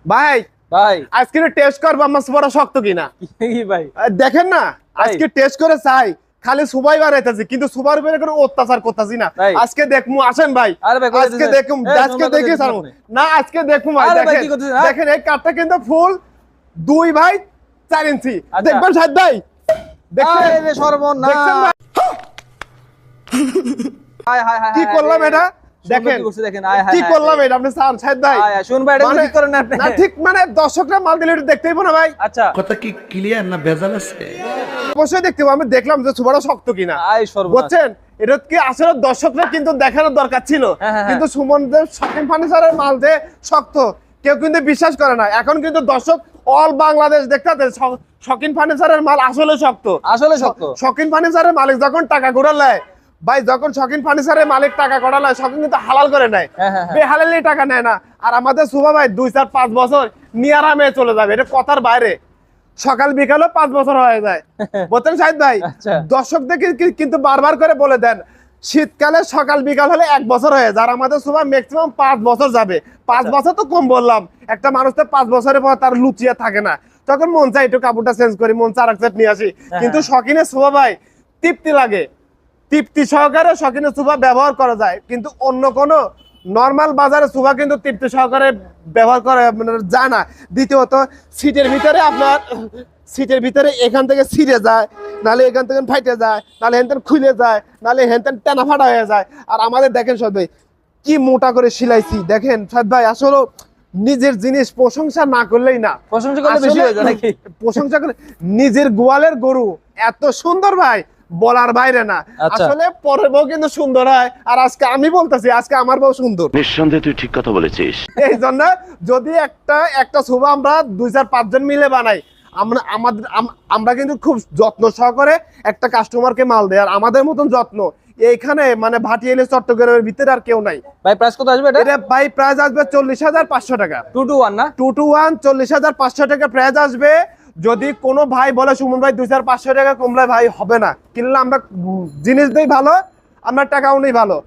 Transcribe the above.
ভাই ভাই আজকে টেস্ট করবো আমার সুপারটা শক্ত কিনা। কি ভাই দেখেন না আজকে টেস্ট করে চাই, খালি সুবাই বাড়াইতেছি কিন্তু সুবার উপরে কোনো অত্যাচার করতেছি না। ভাই। আজকে দেখমু, আসেন ভাই আরে ভাই, কোথায় আজকে দিছেন? দেখুম, এই, আজকে সুন্দর দেখে করে ছাড়বো দিছেন না, আজকে দেখুম ভাই। আরে ভাই, দেখেন কি করতেছেন, হ্যাঁ? দেখেন এই কাঠটা কিন্তু ফুল 2 ভাই 4 ইঞ্চি। আচ্ছা। দেখবেন সাহেব ভাই, দেখছেন আরে রে সর্বনাশ। দেখছেন ভাই হায় হায় হায় কি হায়, করলাম আরে। এটা? সুন্দর দেখেন কি করছে দেখেন, আয় হায় কি হায়, করলাম আরে। এটা আপনি স্যার সাহেব ভাই। আয়, আয়, শুন ভাই, এটা মানে- ঠিক করেন না আপনি। না ঠিক মানে দর্শকরা মাল দিলে এটা দেখতেই না ভাই। আচ্ছা কথা কি ক্লিয়ার না ভেজাল আছে? অবশ্যই দেখতে পাবো, আমি দেখলাম যে সুপারটা শক্ত কিনা। আয় সর্বনাশ। বুঝছেন এটা কি আসলে দর্শকরা কিন্তু দেখানোর দরকার ছিল, হ্যাঁ, হ্যাঁ, কিন্তু সুমনদের শকিন ফার্নিচারের মাল যে শক্ত কেউ কিন্তু বিশ্বাস করে না। এখন কিন্তু দর্শক অল বাংলাদেশ দেখতে শকিন ফার্নিচারের মাল আসলে শক্ত। আসলে শক্ত। শকিন ফার্নিচারের মালিক যখন টাকা ঘোরালায় ভাই, যখন শকিন ফার্নিচারের মালিক টাকা ঘোরালায় শকিন কিন্তু হালাল করে নেয়, হ্যাঁ, হ্যাঁ, হ্যাঁ। বেহালালি টাকা নেয় না। আর আমাদের সুভা ভাই 2 4 5 বছর নিয়ারামে চলে যাবে, এটা কথার বাইরে। সকাল বিকালও 5 বছর হয়ে যায়। বলতেন সাহিদ ভাই আচ্ছা। দর্শকদেরকে কিন্তু বারবার করে বলে দেন শীতকালে সকাল বিকাল হলে 1 বছর হয়ে যায়, আর আমাদের সুভা ম্যাক্সিমাম 5 বছর যাবে। 5 বছর তো কম বললাম, একটা মানুষ তো 5 বছরের পর তার লুচিয়ে থাকে না, তখন মন চাই একটু কাপড়টা চেঞ্জ করি, মন চায় আরেক সেট নিয়ে আসি। কিন্তু শখিনের সুভা ভাই তৃপ্তি লাগে, তৃপ্তি সহকারে শখিনের সুভা ব্যবহার করা যায়, কিন্তু অন্য কোনো নরমাল বাজারে সুভা কিন্তু তৃপ্তি সহকারে ব্যবহার করা মানে যায় না। দ্বিতীয়ত সিটের ভিতরে আপনার সিটের ভিতরে এখান থেকে ছিঁড়ে যায়, নালে এখান থেকে ফাইটে যায়, নালে হেনতেন খুলে যায়, নালে হেনতেন টানা ফাটা হয়ে যায়। আর আমাদের দেখেন সাদ ভাই কি মোটা করে সিলাইছি, দেখেন সাদ ভাই আসলে নিজের জিনিস প্রশংসা না করলেই না। প্রশংসা করলে বেশি আসলে হয়ে যায় নাকি? প্রশংসা করে নিজের গোয়ালের গরু এত সুন্দর ভাই বলার বাইরে না। আচ্ছা। আসলে পরের বউ কিন্তু সুন্দর হয়, আর আজকে আমি বলতেছি আজকে আমার বউ সুন্দর। নিঃসন্দেহে তুই ঠিক কথা বলেছিস। এই জন্য যদি একটা শুভ আমরা 2 4 5 জন মিলে বানাই, আমরা কিন্তু খুব যত্ন সহকারে একটা কাস্টমারকে মাল দেয়। আর আমাদের মতন যত্ন এইখানে মানে ভাটিয়ালি চট্টগ্রামের ভিতরে আর কেউ নাই। ভাই প্রাইস কত আসবে এটা? এটা ভাই প্রাইস আসবে 40,500 টাকা। 2 to 1 না? 2 to 1 40,500 টাকা প্রাইস আসবে। যদি কোনো ভাই বলে সুমন ভাই 2 4 500 টাকা কমলে ভাই হবে না, কিনলে আমরা জিনিস দেই ভালো, আমরা টাকাও নেই ভালো।